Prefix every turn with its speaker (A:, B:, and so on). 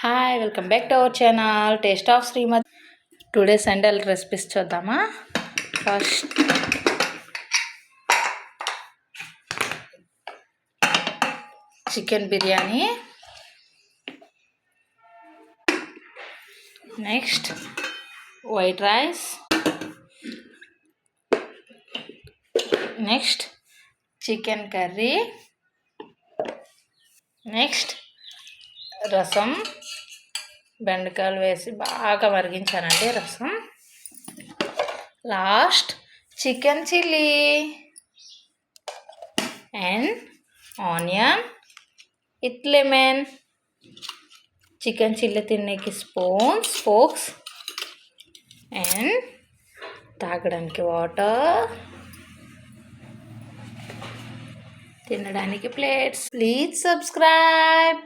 A: Hi welcome back to our channel taste of Srimathi. Today Sunday recipes చూద్దామా. First chicken biryani, next white rice, next chicken curry, next rasam. బెండకాయలు వేసి బాగా మరిగించానండి rasam. Last chicken chilli and onion with lemon. Chicken chilli తినేకి spoons, forks and తాగడానికి water, తినడానికి plates. Please subscribe.